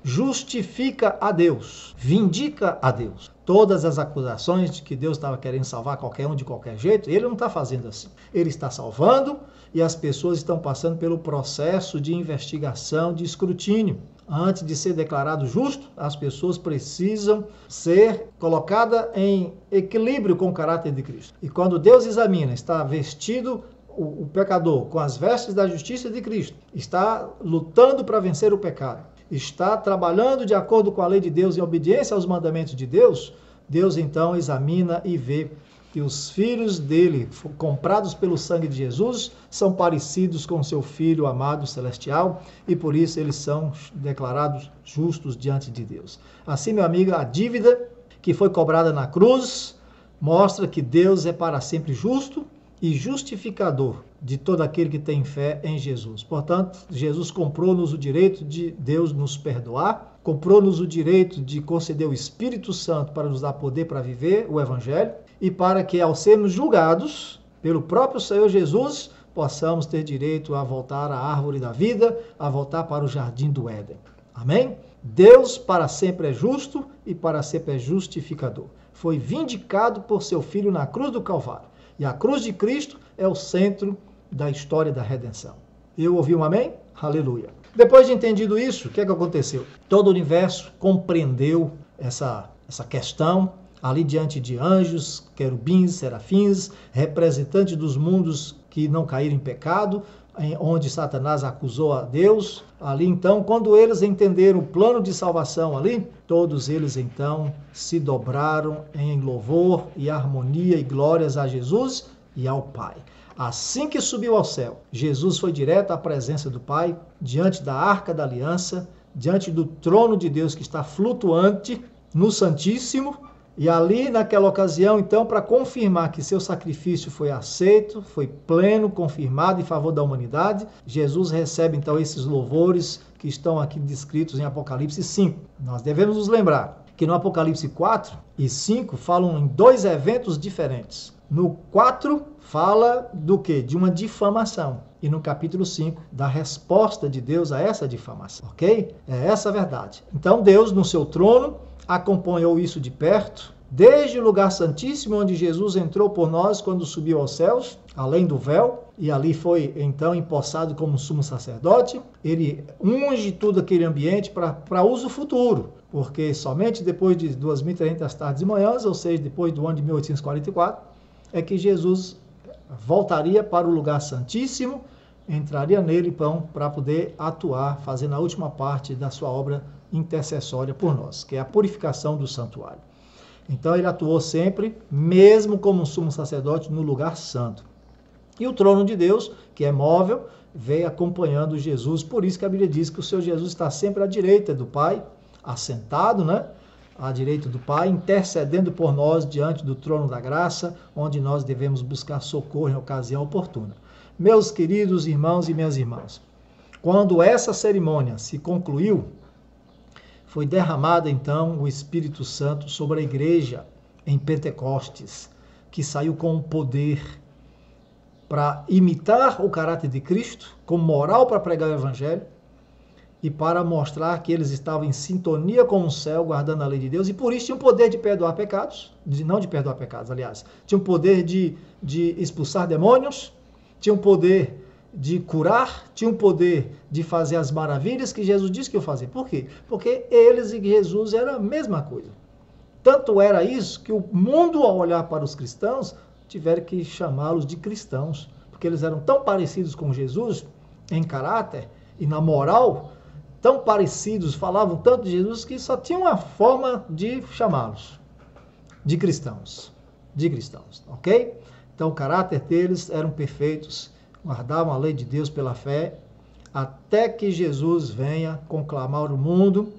Speaker 1: justifica a Deus, vindica a Deus. Todas as acusações de que Deus estava querendo salvar qualquer um de qualquer jeito, ele não está fazendo assim. Ele está salvando e as pessoas estão passando pelo processo de investigação, de escrutínio. Antes de ser declarado justo, as pessoas precisam ser colocadas em equilíbrio com o caráter de Cristo. E quando Deus examina, está vestido o pecador com as vestes da justiça de Cristo, está lutando para vencer o pecado, está trabalhando de acordo com a lei de Deus em obediência aos mandamentos de Deus, Deus então examina e vê que os filhos dele, comprados pelo sangue de Jesus, são parecidos com seu Filho amado celestial e por isso eles são declarados justos diante de Deus. Assim, meu amigo, a dívida que foi cobrada na cruz mostra que Deus é para sempre justo e justificador de todo aquele que tem fé em Jesus. Portanto, Jesus comprou-nos o direito de Deus nos perdoar, comprou-nos o direito de conceder o Espírito Santo para nos dar poder para viver o Evangelho e para que, ao sermos julgados pelo próprio Senhor Jesus, possamos ter direito a voltar à árvore da vida, a voltar para o jardim do Éden. Amém? Deus para sempre é justo e para sempre é justificador. Foi vindicado por seu Filho na cruz do Calvário. E a cruz de Cristo é o centro da história da redenção. Eu ouvi um amém? Aleluia. Depois de entendido isso, o que é que aconteceu? Todo o universo compreendeu essa questão, ali diante de anjos, querubins, serafins, representantes dos mundos que não caíram em pecado, onde Satanás acusou a Deus. Ali então, quando eles entenderam o plano de salvação ali, todos eles então se dobraram em louvor e harmonia e glórias a Jesus e ao Pai. Assim que subiu ao céu, Jesus foi direto à presença do Pai, diante da Arca da Aliança, diante do trono de Deus que está flutuante no Santíssimo, e ali naquela ocasião, então, para confirmar que seu sacrifício foi aceito, foi pleno, confirmado em favor da humanidade, Jesus recebe então esses louvores que estão aqui descritos em Apocalipse 5. Nós devemos nos lembrar que no Apocalipse 4 e 5 falam em dois eventos diferentes. No 4 fala do quê? De uma difamação. E no capítulo 5, da resposta de Deus a essa difamação. Ok? É essa a verdade. Então Deus, no seu trono, acompanhou isso de perto, desde o lugar santíssimo, onde Jesus entrou por nós quando subiu aos céus, além do véu, e ali foi então empossado como sumo sacerdote. Ele unge todo aquele ambiente para uso futuro, porque somente depois de 2.300 tardes e manhãs, ou seja, depois do ano de 1844, é que Jesus voltaria para o lugar santíssimo, entraria nele para poder atuar, fazendo a última parte da sua obra intercessória por nós, que é a purificação do santuário. Então ele atuou sempre, mesmo como um sumo sacerdote, no lugar santo. E o trono de Deus, que é móvel, veio acompanhando Jesus. Por isso que a Bíblia diz que o Senhor Jesus está sempre à direita do Pai, assentado, né? À direita do Pai, intercedendo por nós diante do trono da graça, onde nós devemos buscar socorro em ocasião oportuna. Meus queridos irmãos e minhas irmãs, quando essa cerimônia se concluiu, foi derramado então o Espírito Santo sobre a igreja em Pentecostes, que saiu com o poder para imitar o caráter de Cristo, com moral para pregar o Evangelho e para mostrar que eles estavam em sintonia com o céu, guardando a lei de Deus, e por isso tinham poder de perdoar pecados, não de perdoar pecados, aliás, tinham poder de expulsar demônios, tinham poder de curar, tinham poder de fazer as maravilhas que Jesus disse que ia fazer. Por quê? Porque eles e Jesus eram a mesma coisa. Tanto era isso que o mundo, ao olhar para os cristãos, tiveram que chamá-los de cristãos, porque eles eram tão parecidos com Jesus em caráter e na moral, tão parecidos, falavam tanto de Jesus, que só tinha uma forma de chamá-los de cristãos, ok? Então o caráter deles eram perfeitos, guardavam a lei de Deus pela fé, até que Jesus venha conclamar o mundo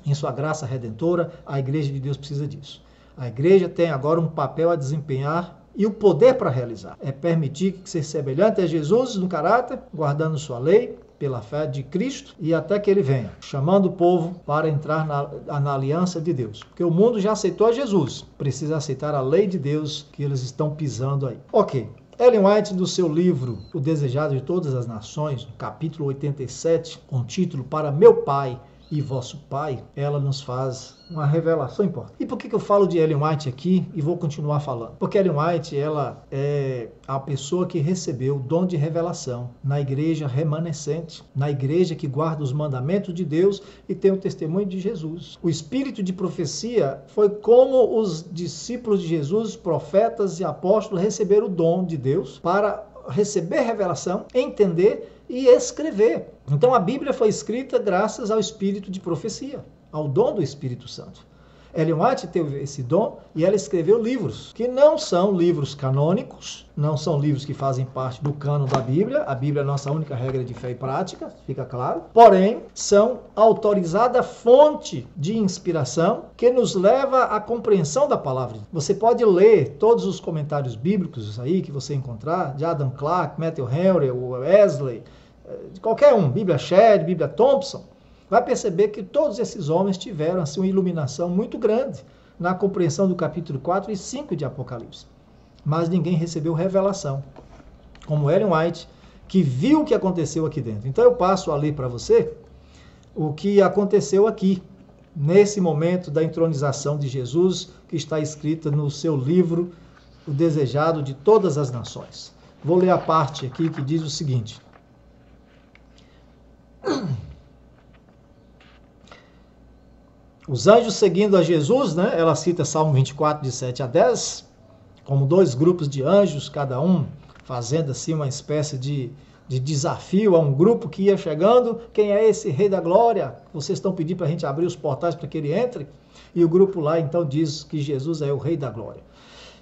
Speaker 1: em sua graça redentora. A igreja de Deus precisa disso. A igreja tem agora um papel a desempenhar e o poder para realizar. É permitir que seja semelhante a Jesus no caráter, guardando sua lei pela fé de Cristo, e até que ele venha, chamando o povo para entrar na aliança de Deus. Porque o mundo já aceitou a Jesus, precisa aceitar a lei de Deus que eles estão pisando aí. Ok. Ellen White, do seu livro O Desejado de Todas as Nações, no capítulo 87, com o título Para Meu Pai e Vosso Pai, ela nos faz uma revelação importante. E por que eu falo de Ellen White aqui e vou continuar falando? Porque Ellen White, ela é a pessoa que recebeu o dom de revelação na igreja remanescente, na igreja que guarda os mandamentos de Deus e tem o testemunho de Jesus. O espírito de profecia foi como os discípulos de Jesus, profetas e apóstolos, receberam o dom de Deus para receber revelação, entender e escrever. Então a Bíblia foi escrita graças ao espírito de profecia, ao dom do Espírito Santo. Ellen White teve esse dom e ela escreveu livros, que não são livros canônicos, não são livros que fazem parte do cânon da Bíblia. A Bíblia é a nossa única regra de fé e prática, fica claro. Porém, são autorizada fonte de inspiração que nos leva à compreensão da palavra. Você pode ler todos os comentários bíblicos aí que você encontrar, de Adam Clarke, Matthew Henry, Wesley, de qualquer um, Bíblia Shedd, Bíblia Thompson, vai perceber que todos esses homens tiveram assim, uma iluminação muito grande na compreensão do capítulo 4 e 5 de Apocalipse. Mas ninguém recebeu revelação, como Ellen White, que viu o que aconteceu aqui dentro. Então eu passo a ler para você o que aconteceu aqui, nesse momento da entronização de Jesus, que está escrita no seu livro, O Desejado de Todas as Nações. Vou ler a parte aqui que diz o seguinte: os anjos seguindo a Jesus, né? Ela cita Salmo 24, de 7 a 10, como dois grupos de anjos, cada um fazendo assim uma espécie de desafio a um grupo que ia chegando. Quem é esse Rei da Glória? Vocês estão pedindo para a gente abrir os portais para que ele entre? E o grupo lá então diz que Jesus é o Rei da Glória.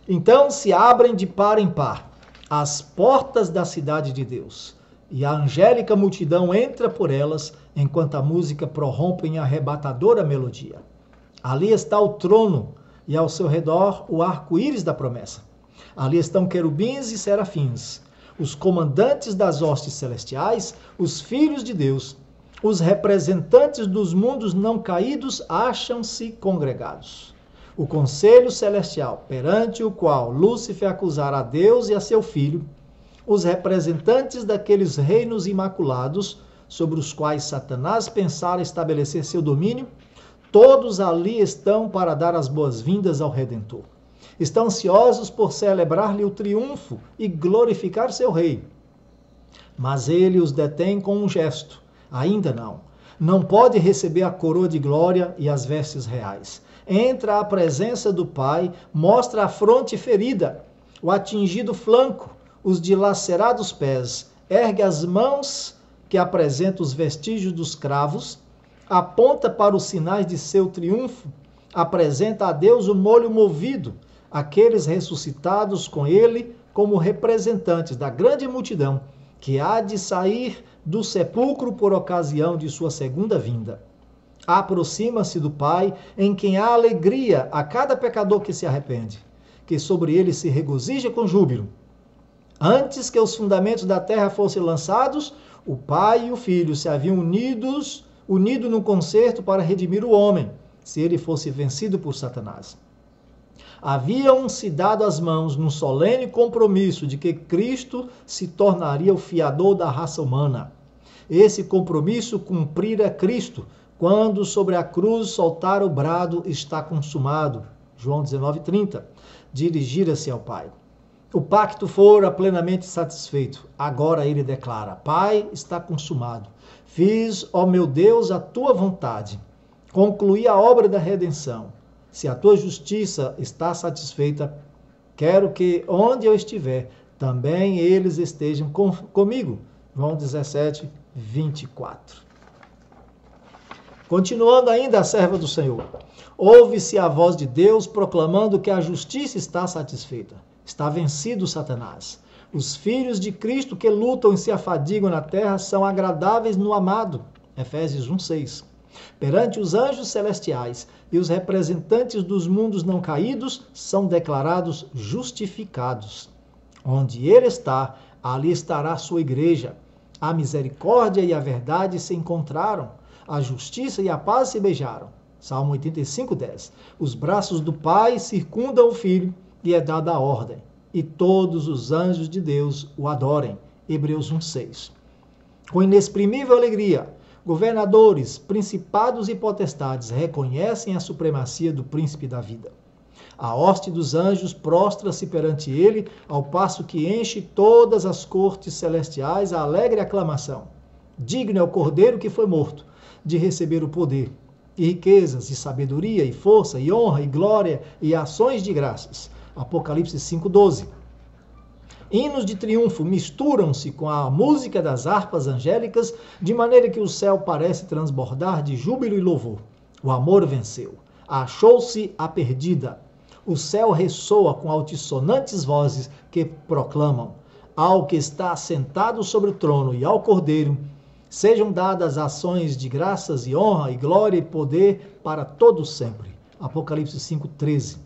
Speaker 1: Então se abrem de par em par as portas da cidade de Deus, e a angélica multidão entra por elas, enquanto a música prorrompe em arrebatadora melodia. Ali está o trono, e ao seu redor o arco-íris da promessa. Ali estão querubins e serafins, os comandantes das hostes celestiais, os filhos de Deus, os representantes dos mundos não caídos acham-se congregados. O conselho celestial, perante o qual Lúcifer acusara a Deus e a seu filho, os representantes daqueles reinos imaculados, sobre os quais Satanás pensara estabelecer seu domínio, todos ali estão para dar as boas-vindas ao Redentor. Estão ansiosos por celebrar-lhe o triunfo e glorificar seu rei. Mas ele os detém com um gesto. Ainda não. Não pode receber a coroa de glória e as vestes reais. Entra à presença do Pai, mostra a fronte ferida, o atingido flanco, os dilacerados pés, ergue as mãos que apresentam os vestígios dos cravos, aponta para os sinais de seu triunfo, apresenta a Deus o molho movido, aqueles ressuscitados com ele como representantes da grande multidão que há de sair do sepulcro por ocasião de sua segunda vinda. Aproxima-se do Pai, em quem há alegria a cada pecador que se arrepende, que sobre ele se regozija com júbilo. Antes que os fundamentos da terra fossem lançados, o Pai e o Filho se haviam unido num concerto para redimir o homem, se ele fosse vencido por Satanás. Haviam-se dado as mãos num solene compromisso de que Cristo se tornaria o fiador da raça humana. Esse compromisso cumprira Cristo, quando sobre a cruz soltara o brado, está consumado. João 19:30. Dirigira-se ao Pai. O pacto fora plenamente satisfeito. Agora ele declara: Pai, está consumado. Fiz, ó meu Deus, a tua vontade. Concluí a obra da redenção. Se a tua justiça está satisfeita, quero que onde eu estiver, também eles estejam comigo. João 17:24. Continuando ainda a serva do Senhor. Ouve-se a voz de Deus proclamando que a justiça está satisfeita. Está vencido Satanás. Os filhos de Cristo que lutam e se afadigam na terra são agradáveis no amado. Efésios 1:6. Perante os anjos celestiais e os representantes dos mundos não caídos são declarados justificados. Onde ele está, ali estará a sua igreja. A misericórdia e a verdade se encontraram. A justiça e a paz se beijaram. Salmo 85:10. Os braços do Pai circundam o Filho e é dada a ordem, e todos os anjos de Deus o adorem. Hebreus 1:6. Com inexprimível alegria, governadores, principados e potestades reconhecem a supremacia do príncipe da vida. A hoste dos anjos prostra-se perante ele, ao passo que enche todas as cortes celestiais a alegre aclamação. Digno é o Cordeiro que foi morto, de receber o poder, e riquezas, e sabedoria, e força, e honra, e glória, e ações de graças. Apocalipse 5:12. Hinos de triunfo misturam-se com a música das harpas angélicas, de maneira que o céu parece transbordar de júbilo e louvor. O amor venceu. Achou-se a perdida. O céu ressoa com altissonantes vozes que proclamam: ao que está sentado sobre o trono e ao Cordeiro, sejam dadas ações de graças e honra e glória e poder para todos sempre. Apocalipse 5:13.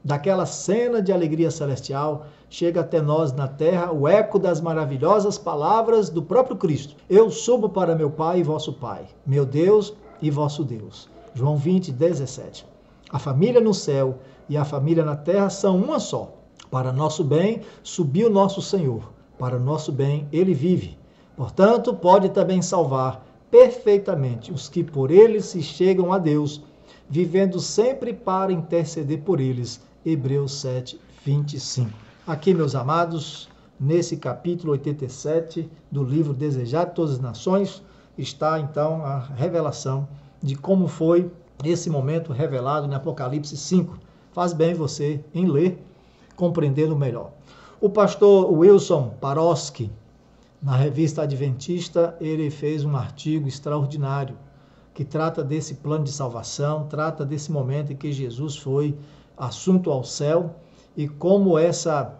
Speaker 1: Daquela cena de alegria celestial, chega até nós na terra o eco das maravilhosas palavras do próprio Cristo. Eu subo para meu Pai e vosso Pai, meu Deus e vosso Deus. João 20:17. A família no céu e a família na terra são uma só. Para nosso bem subiu nosso Senhor, para nosso bem ele vive. Portanto, pode também salvar perfeitamente os que por ele se chegam a Deus, vivendo sempre para interceder por eles. Hebreus 7:25. Aqui, meus amados, nesse capítulo 87 do livro Desejar de Todas as Nações, está então a revelação de como foi esse momento revelado em Apocalipse 5. Faz bem você em ler, compreendendo melhor. O pastor Wilson Paroski, na revista Adventista, ele fez um artigo extraordinário que trata desse plano de salvação, trata desse momento em que Jesus foi assunto ao céu e como essa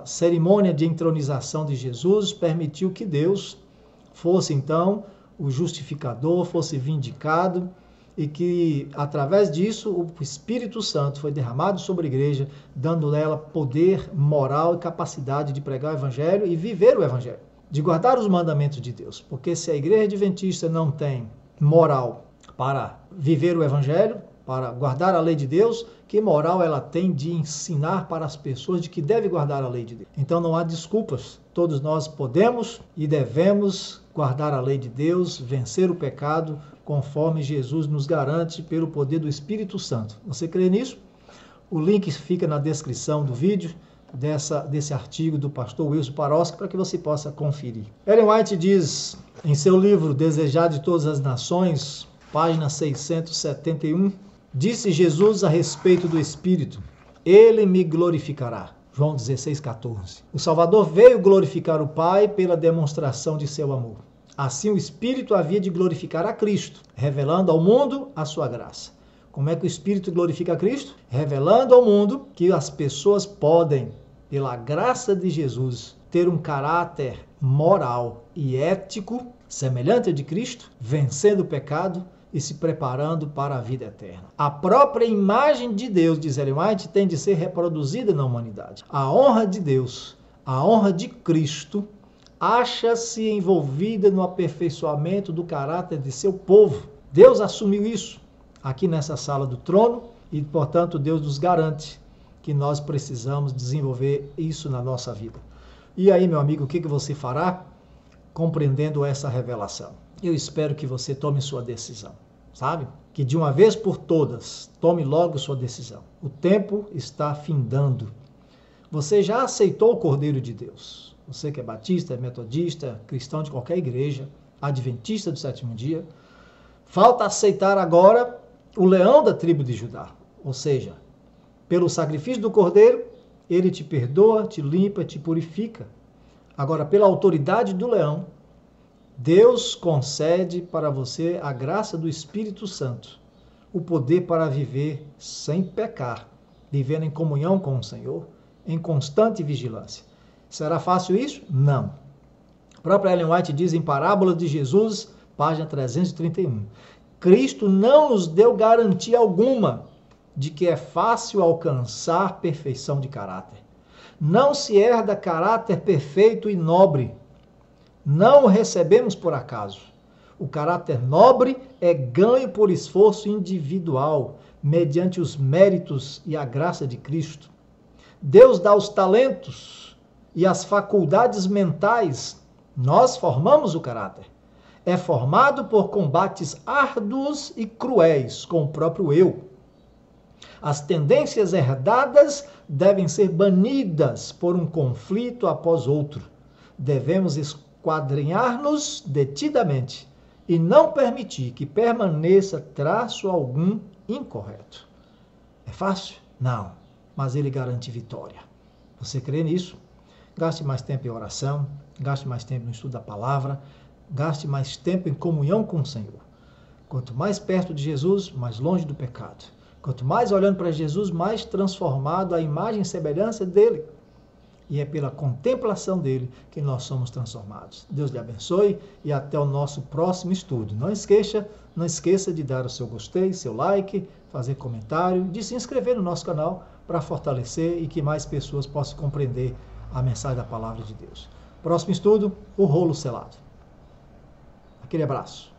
Speaker 1: cerimônia de entronização de Jesus permitiu que Deus fosse então o justificador, fosse vindicado e que através disso o Espírito Santo foi derramado sobre a igreja, dando nela poder moral e capacidade de pregar o evangelho e viver o evangelho, de guardar os mandamentos de Deus. Porque se a igreja adventista não tem moral para viver o evangelho, para guardar a lei de Deus, que moral ela tem de ensinar para as pessoas de que deve guardar a lei de Deus? Então não há desculpas. Todos nós podemos e devemos guardar a lei de Deus, vencer o pecado, conforme Jesus nos garante pelo poder do Espírito Santo. Você crê nisso? O link fica na descrição do vídeo desse artigo do pastor Wilson Paroski para que você possa conferir. Ellen White diz em seu livro Desejar de Todas as Nações, página 671, disse Jesus a respeito do Espírito: ele me glorificará. João 16:14. O Salvador veio glorificar o Pai pela demonstração de seu amor. Assim o Espírito havia de glorificar a Cristo, revelando ao mundo a sua graça. Como é que o Espírito glorifica a Cristo? Revelando ao mundo que as pessoas podem pela graça de Jesus, ter um caráter moral e ético semelhante ao de Cristo, vencendo o pecado e se preparando para a vida eterna. A própria imagem de Deus, diz Ellen White, tem de ser reproduzida na humanidade. A honra de Deus, a honra de Cristo, acha-se envolvida no aperfeiçoamento do caráter de seu povo. Deus assumiu isso aqui nessa sala do trono e, portanto, Deus nos garante que nós precisamos desenvolver isso na nossa vida. E aí, meu amigo, o que você fará compreendendo essa revelação? Eu espero que você tome sua decisão, sabe? Que de uma vez por todas, tome logo sua decisão. O tempo está findando. Você já aceitou o Cordeiro de Deus? Você que é batista, metodista, cristão de qualquer igreja, adventista do sétimo dia, falta aceitar agora o leão da tribo de Judá. Ou seja, pelo sacrifício do Cordeiro, ele te perdoa, te limpa, te purifica. Agora, pela autoridade do leão, Deus concede para você a graça do Espírito Santo, o poder para viver sem pecar, vivendo em comunhão com o Senhor, em constante vigilância. Será fácil isso? Não. A própria Ellen White diz em Parábola de Jesus, página 331, Cristo não nos deu garantia alguma de que é fácil alcançar perfeição de caráter. Não se herda caráter perfeito e nobre. Não o recebemos por acaso. O caráter nobre é ganho por esforço individual, mediante os méritos e a graça de Cristo. Deus dá os talentos e as faculdades mentais. Nós formamos o caráter. É formado por combates árduos e cruéis com o próprio eu. As tendências herdadas devem ser banidas por um conflito após outro. Devemos esquadrinhar-nos detidamente e não permitir que permaneça traço algum incorreto. É fácil? Não, mas ele garante vitória. Você crê nisso? Gaste mais tempo em oração, gaste mais tempo no estudo da palavra, gaste mais tempo em comunhão com o Senhor. Quanto mais perto de Jesus, mais longe do pecado. Quanto mais olhando para Jesus, mais transformado à imagem e semelhança dele. E é pela contemplação dele que nós somos transformados. Deus lhe abençoe e até o nosso próximo estudo. Não esqueça de dar o seu gostei, seu like, fazer comentário, de se inscrever no nosso canal para fortalecer e que mais pessoas possam compreender a mensagem da palavra de Deus. Próximo estudo, o rolo selado. Aquele abraço.